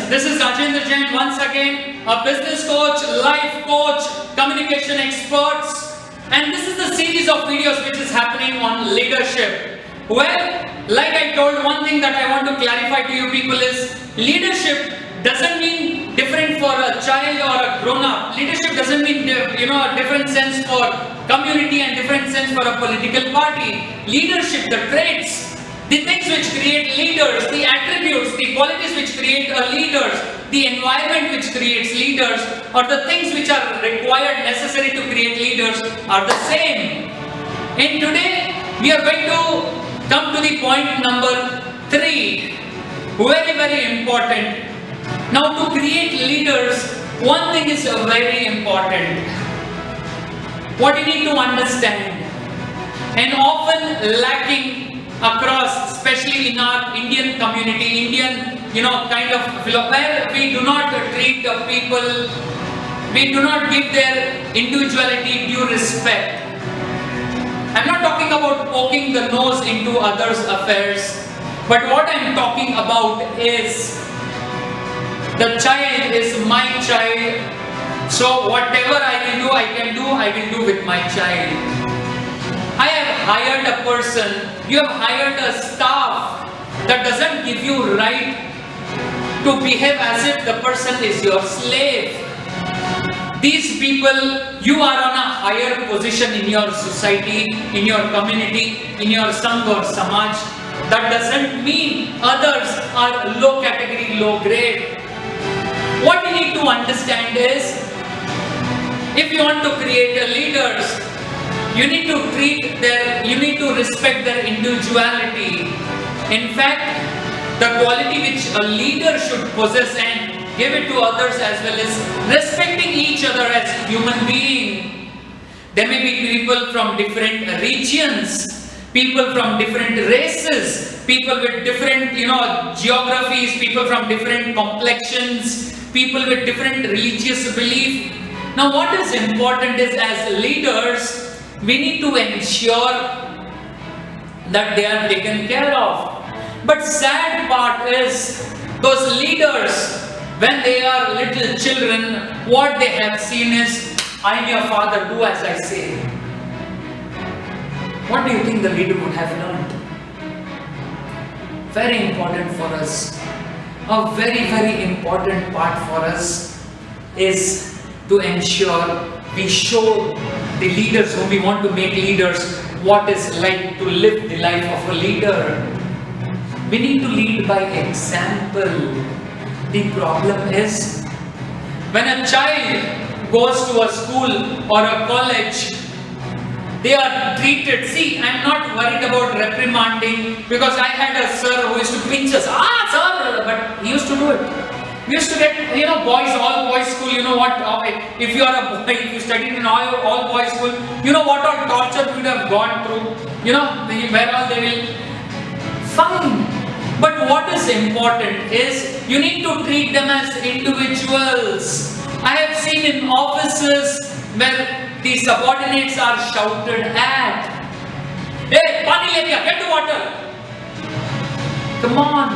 this is Rajendra Jain once again, a business coach, life coach, communication experts, and this is the series of videos which is happening on leadership. Well, like I told, one thing that I want to clarify to you people is leadership doesn't mean different for a child or a grown-up. Leadership doesn't mean a different sense for community and different sense for a political party. Leadership, the traits, the things which create leaders, the attributes, the qualities which create a leaders, the environment which creates leaders, or the things which are required, necessary to create leaders are the same. And today we are going to come to the point number 3. Very, very important. Now, to create leaders, one thing is very important. What you need to understand, and often lacking across, especially in our Indian community, Indian, kind of where we do not treat the people, we do not give their individuality due respect. I'm not talking about poking the nose into others' affairs, but what I'm talking about is the child is my child, so whatever I will do with my child. I have hired a person, you have hired a staff that doesn't give you right to behave as if the person is your slave. These people, you are on a higher position in your society, in your community, in your Sangh or Samaj. That doesn't mean others are low category, low grade. What you need to understand is, if you want to create a leaders, you need to respect their individuality. In fact, the quality which a leader should possess and give it to others as well as respecting each other as human being. There may be people from different regions, people from different races, people with different geographies, people from different complexions, people with different religious belief. Now what is important is, as leaders, we need to ensure that they are taken care of. But sad part is, those leaders, when they are little children, what they have seen is, I am your father, do as I say. What do you think the leader would have learned? Very important for us. A very, very important part for us is to ensure we show the leaders whom we want to make leaders what is like to live the life of a leader. We need to lead by example. The problem is, when a child goes to a school or a college, they are treated. See, I'm not worried about reprimanding, because I had a sir who used to pinch us. Sir, but he used to do it. We used to get, boys, all boys school. You know what? If you are a boy, if you studied in all boys school, you know what all torture we would have gone through. Where all they will. Fine. But what is important is, you need to treat them as individuals. I have seen in offices where the subordinates are shouted at. Hey, pani le liya, get the water. Come on.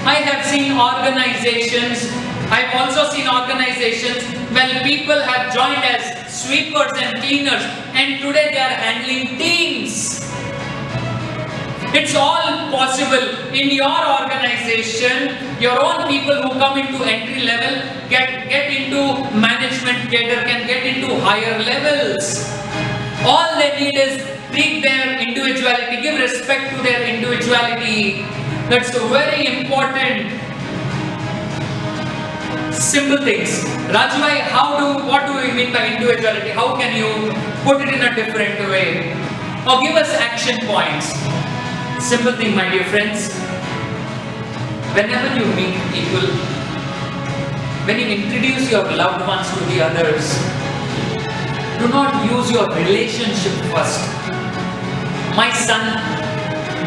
I have seen organizations, I've also seen organizations where people have joined as sweepers and cleaners, and today they are handling teams. It's all possible. In your organization, your own people who come into entry level get into management cadre, can get into higher levels. All they need is treat their individuality, give respect to their individuality. That's very important. Simple things. Raju, what do we mean by individuality? How can you put it in a different way? Or give us action points. Simple thing, my dear friends. Whenever you meet people, when you introduce your loved ones to the others, do not use your relationship first. My son,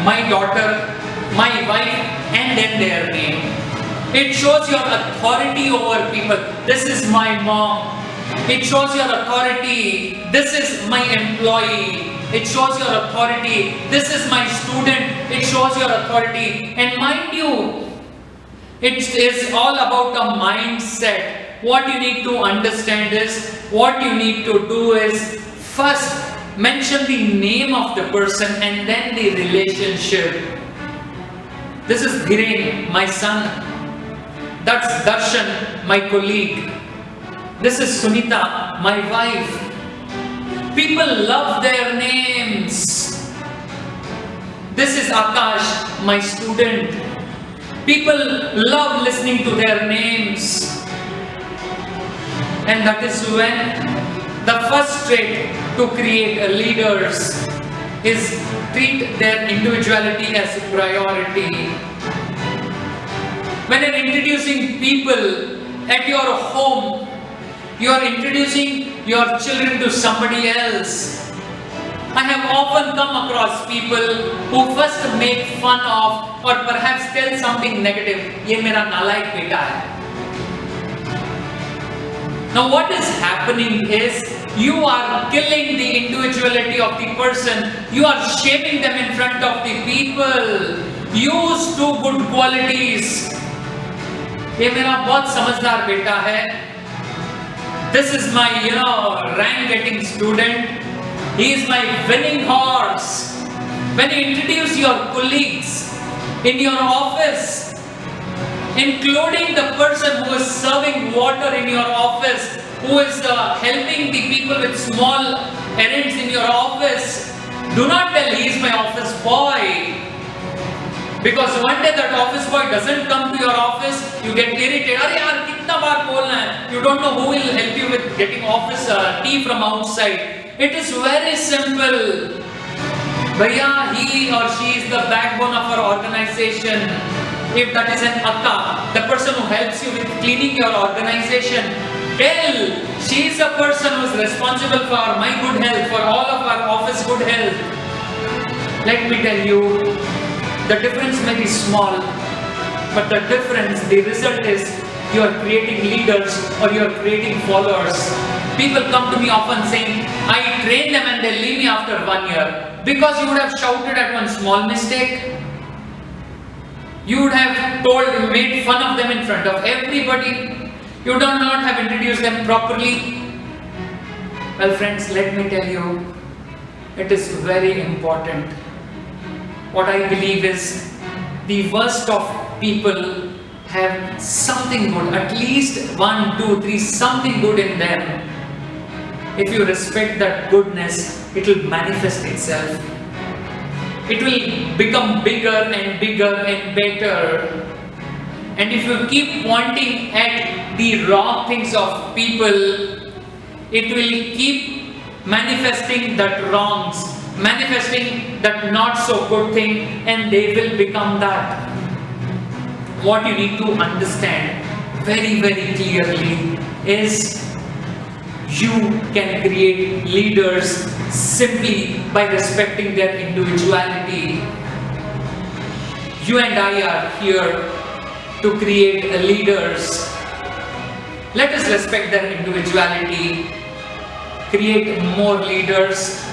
my daughter, my wife, and then their name. It shows your authority over people. This is my mom. It shows your authority. This is my employee. It shows your authority. This is my student. It shows your authority. And mind you, It is all about a mindset. What you need to understand is, what you need to do is, first mention the name of the person and then the relationship. This is Dhiren, my son. That's Darshan, my colleague. This is Sunita, my wife. People love their names. This is Akash, my student. People love listening to their names. And that is when the first trait to create leaders is treat their individuality as a priority. When you're introducing people at your home, you are introducing your children to somebody else. I have often come across people who first make fun of or perhaps tell something negative. Ye mera nalayak beta hai. Now what is happening is, you are killing the individuality of the person. You are shaming them in front of the people. Use two good qualities. ये मेरा बहुत समझदार बेटा है. This is my, rank getting student. He is my winning horse. When you introduce your colleagues in your office, including the person who is serving water in your office, who is helping the people with small errands in your office, do not tell he is my office boy. Because one day that office boy doesn't come to your office, you get irritated. Arey yaar, kitna baar bolna hai? You don't know who will help you with getting office tea from outside. It is very simple. Bhaiya, he or she is the backbone of our organization. If that is an akka, the person who helps you with cleaning your organization, tell she is the person who is responsible for my good health, for all of our office good health. Let me tell you, the difference may be small, but the difference, the result is, you are creating leaders or you are creating followers. People come to me often saying, I train them and they leave me after 1 year. Because you would have shouted at one small mistake. You would have made fun of them in front of everybody. You do not have introduced them properly. Well friends, let me tell you, it is very important. What I believe is, the worst of people have something good, at least 1, 2, 3, something good in them. If you respect that goodness, it will manifest itself. It will become bigger and bigger and better. And if you keep pointing at the wrong things of people, it will keep manifesting that wrongs, manifesting that not so good thing, and they will become that. What you need to understand very, very clearly is, you can create leaders simply by respecting their individuality. You and I are here to create leaders. Let us respect their individuality, create more leaders,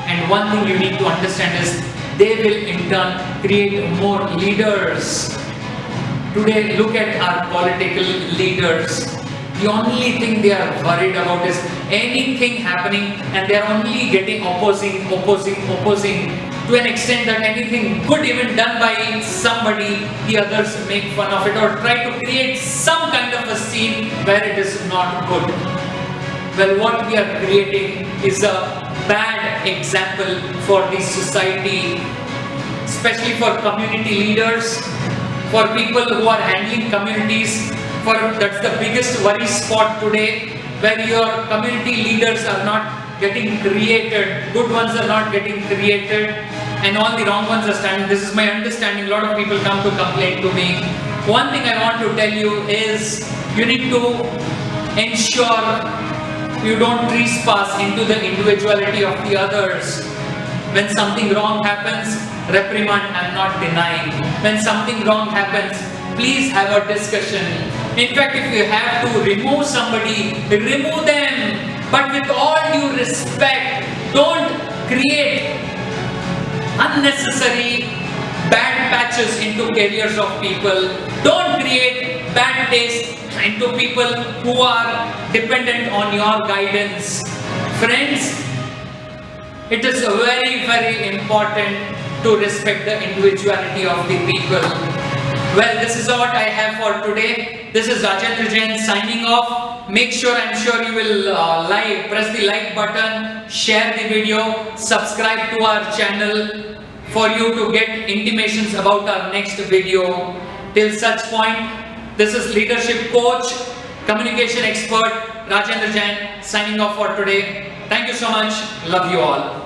and one thing you need to understand is, they will in turn create more leaders. Today, look at our political leaders. The only thing they are worried about is anything happening, and they are only getting opposing to an extent that anything good even done by somebody, the others make fun of it or try to create some kind of a scene where it is not good. Well, what we are creating is a bad example for the society, especially for community leaders, for people who are handling communities. That's the biggest worry spot today, where your community leaders are not getting created, good ones are not getting created, and all the wrong ones are standing. This is my understanding. A lot of people come to complain to me. One thing I want to tell you is, you need to ensure you don't trespass into the individuality of the others. When something wrong happens, reprimand, I'm not denying. When something wrong happens, please have a discussion. In fact, if you have to remove somebody, remove them. But with all due respect, don't create unnecessary bad patches into careers of people. Don't create bad taste into people who are dependent on your guidance. Friends, it is very, very important to respect the individuality of the people. Well, this is what I have for today. This is Rajendra Jain signing off. Make sure, I'm sure you will press the like button, share the video, subscribe to our channel for you to get intimations about our next video. Till such point, this is leadership coach, communication expert Rajendra Jain signing off for today. Thank you so much. Love you all.